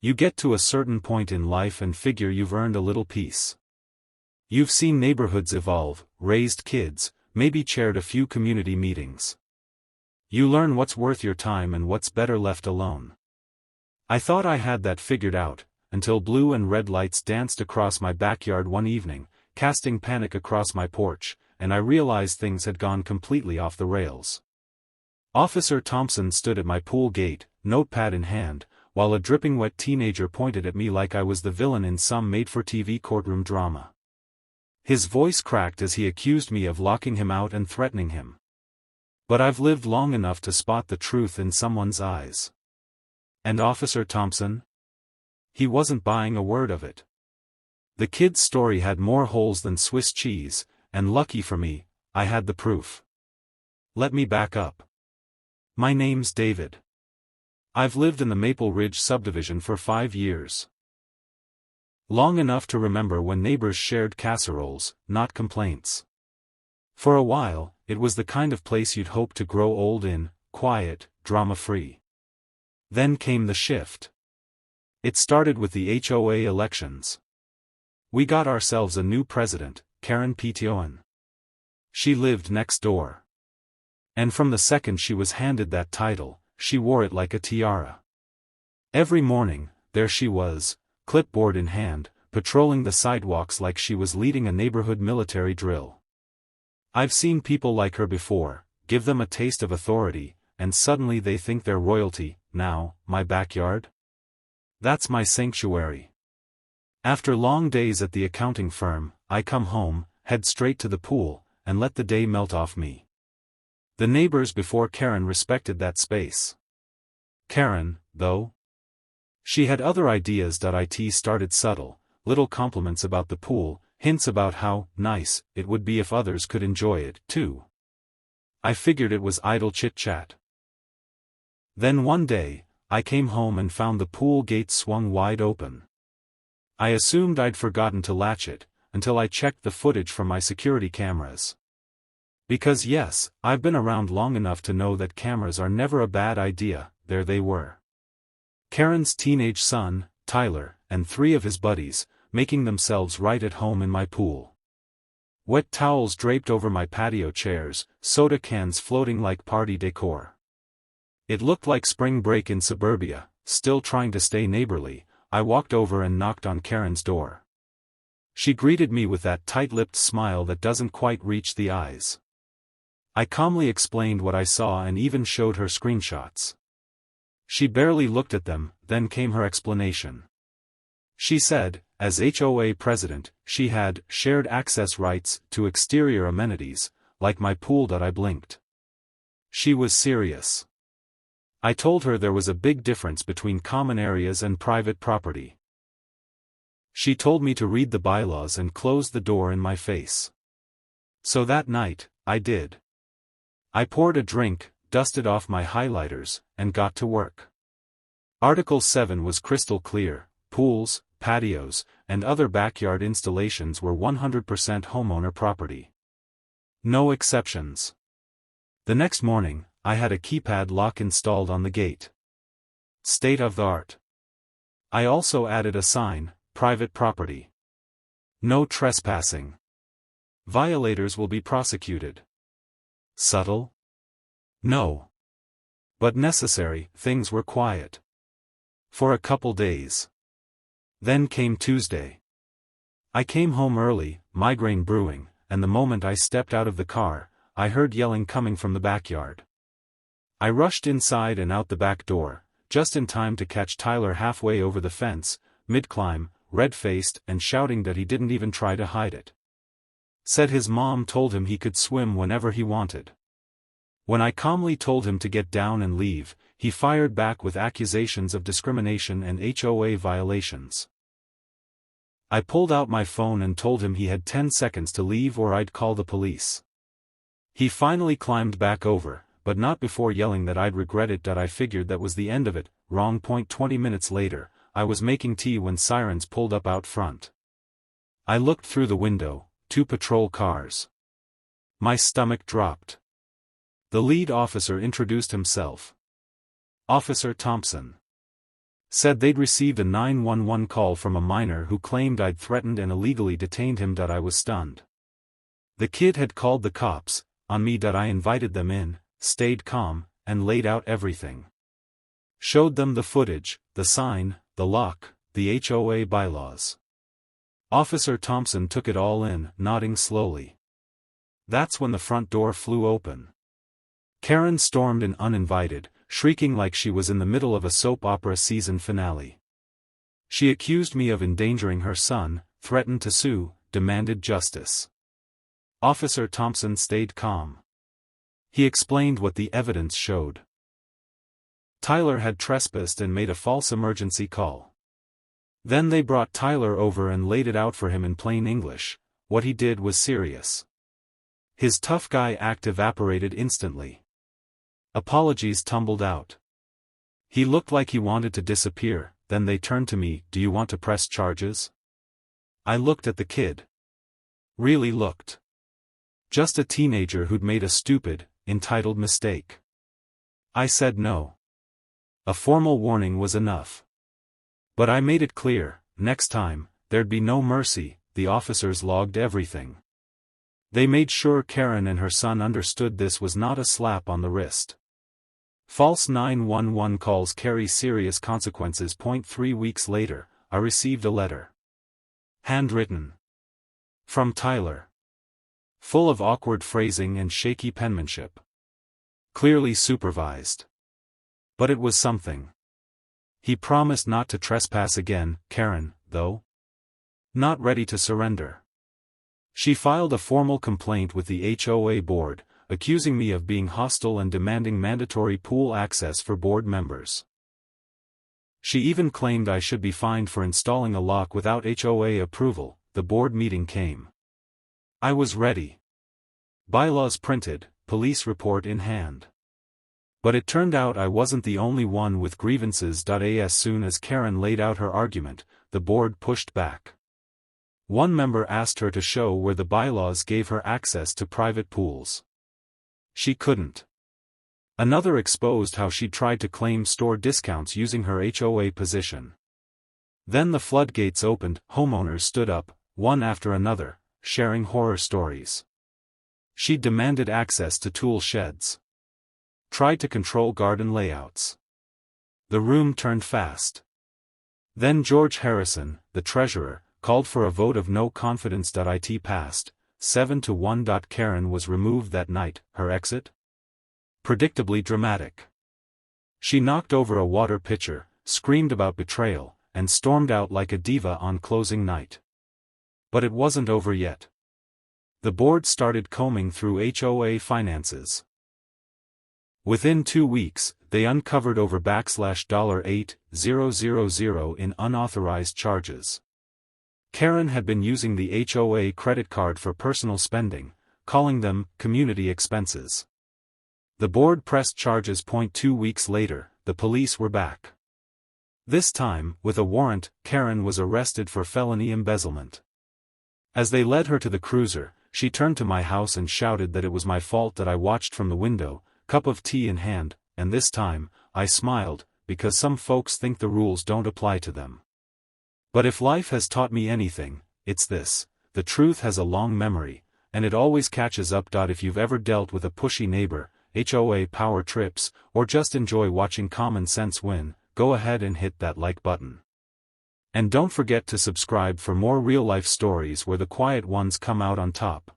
You get to a certain point in life and figure you've earned a little peace. You've seen neighborhoods evolve, raised kids, maybe chaired a few community meetings. You learn what's worth your time and what's better left alone. I thought I had that figured out, until blue and red lights danced across my backyard one evening, casting panic across my porch, and I realized things had gone completely off the rails. Officer Thompson stood at my pool gate, notepad in hand, while a dripping wet teenager pointed at me like I was the villain in some made-for-TV courtroom drama. His voice cracked as he accused me of locking him out and threatening him. But I've lived long enough to spot the truth in someone's eyes. And Officer Thompson? He wasn't buying a word of it. The kid's story had more holes than Swiss cheese, and lucky for me, I had the proof. Let me back up. My name's David. I've lived in the Maple Ridge subdivision for 5 years. Long enough to remember when neighbors shared casseroles, not complaints. For a while, it was the kind of place you'd hope to grow old in, quiet, drama-free. Then came the shift. It started with the HOA elections. We got ourselves a new president, Karen Pettiest. She lived next door. And from the second she was handed that title, she wore it like a tiara. Every morning, there she was, clipboard in hand, patrolling the sidewalks like she was leading a neighborhood military drill. I've seen people like her before, give them a taste of authority, and suddenly they think they're royalty. Now, my backyard? That's my sanctuary. After long days at the accounting firm, I come home, head straight to the pool, and let the day melt off me. The neighbors before Karen respected that space. Karen, though? She had other ideas. It started subtle, little compliments about the pool, hints about how nice it would be if others could enjoy it, too. I figured it was idle chit-chat. Then one day, I came home and found the pool gate swung wide open. I assumed I'd forgotten to latch it, until I checked the footage from my security cameras. Because yes, I've been around long enough to know that cameras are never a bad idea. There they were. Karen's teenage son, Tyler, and 3 of his buddies, making themselves right at home in my pool. Wet towels draped over my patio chairs, soda cans floating like party decor. It looked like spring break in suburbia. Still trying to stay neighborly, I walked over and knocked on Karen's door. She greeted me with that tight-lipped smile that doesn't quite reach the eyes. I calmly explained what I saw and even showed her screenshots. She barely looked at them, then came her explanation. She said, as HOA president, she had shared access rights to exterior amenities, like my pool. I blinked. She was serious. I told her there was a big difference between common areas and private property. She told me to read the bylaws and closed the door in my face. So that night, I did. I poured a drink, dusted off my highlighters, and got to work. Article 7 was crystal clear: pools, patios, and other backyard installations were 100% homeowner property. No exceptions. The next morning, I had a keypad lock installed on the gate. State of the art. I also added a sign: private property. No trespassing. Violators will be prosecuted. Subtle? No. But necessary. Things were quiet. For a couple days. Then came Tuesday. I came home early, migraine brewing, and the moment I stepped out of the car, I heard yelling coming from the backyard. I rushed inside and out the back door, just in time to catch Tyler halfway over the fence, mid-climb, red-faced and shouting that he didn't even try to hide it. Said his mom told him he could swim whenever he wanted. When I calmly told him to get down and leave, he fired back with accusations of discrimination and HOA violations. I pulled out my phone and told him he had 10 seconds to leave or I'd call the police. He finally climbed back over, but not before yelling that I'd regret it. I figured that was the end of it. Wrong point. 20 minutes later, I was making tea when sirens pulled up out front. I looked through the window, 2 patrol cars. My stomach dropped. The lead officer introduced himself. Officer Thompson. Said they'd received a 911 call from a minor who claimed I'd threatened and illegally detained him. I was stunned. The kid had called the cops on me. I invited them in, stayed calm, and laid out everything. Showed them the footage, the sign, the lock, the HOA bylaws. Officer Thompson took it all in, nodding slowly. That's when the front door flew open. Karen stormed in uninvited, shrieking like she was in the middle of a soap opera season finale. She accused me of endangering her son, threatened to sue, demanded justice. Officer Thompson stayed calm. He explained what the evidence showed. Tyler had trespassed and made a false emergency call. Then they brought Tyler over and laid it out for him in plain English. What he did was serious. His tough guy act evaporated instantly. Apologies tumbled out. He looked like he wanted to disappear. Then they turned to me. Do you want to press charges? I looked at the kid. Really looked. Just a teenager who'd made a stupid, entitled mistake. I said no. A formal warning was enough. But I made it clear, next time, there'd be no mercy. The officers logged everything. They made sure Karen and her son understood this was not a slap on the wrist. False 911 calls carry serious consequences. 3 weeks later, I received a letter. Handwritten. From Tyler. Full of awkward phrasing and shaky penmanship. Clearly supervised. But it was something. He promised not to trespass again. Karen, though, not ready to surrender. She filed a formal complaint with the HOA board, accusing me of being hostile and demanding mandatory pool access for board members. She even claimed I should be fined for installing a lock without HOA approval. The board meeting came. I was ready. Bylaws printed, police report in hand. But it turned out I wasn't the only one with grievances. As soon as Karen laid out her argument, the board pushed back. One member asked her to show where the bylaws gave her access to private pools. She couldn't. Another exposed how she tried to claim store discounts using her HOA position. Then the floodgates opened. Homeowners stood up, one after another, sharing horror stories. She demanded access to tool sheds. Tried to control garden layouts. The room turned fast. Then George Harrison, the treasurer, called for a vote of no confidence. It passed, 7-1. Karen was removed that night. Her exit? Predictably dramatic. She knocked over a water pitcher, screamed about betrayal, and stormed out like a diva on closing night. But it wasn't over yet. The board started combing through HOA finances. Within 2 weeks, they uncovered over $8,000 in unauthorized charges. Karen had been using the HOA credit card for personal spending, calling them community expenses. The board pressed charges. 2 weeks later, the police were back. This time, with a warrant, Karen was arrested for felony embezzlement. As they led her to the cruiser, she turned to my house and shouted that it was my fault that I watched from the window, cup of tea in hand, and this time, I smiled, because some folks think the rules don't apply to them. But if life has taught me anything, it's this: the truth has a long memory, and it always catches up. If you've ever dealt with a pushy neighbor, HOA power trips, or just enjoy watching common sense win, go ahead and hit that like button. And don't forget to subscribe for more real-life stories where the quiet ones come out on top.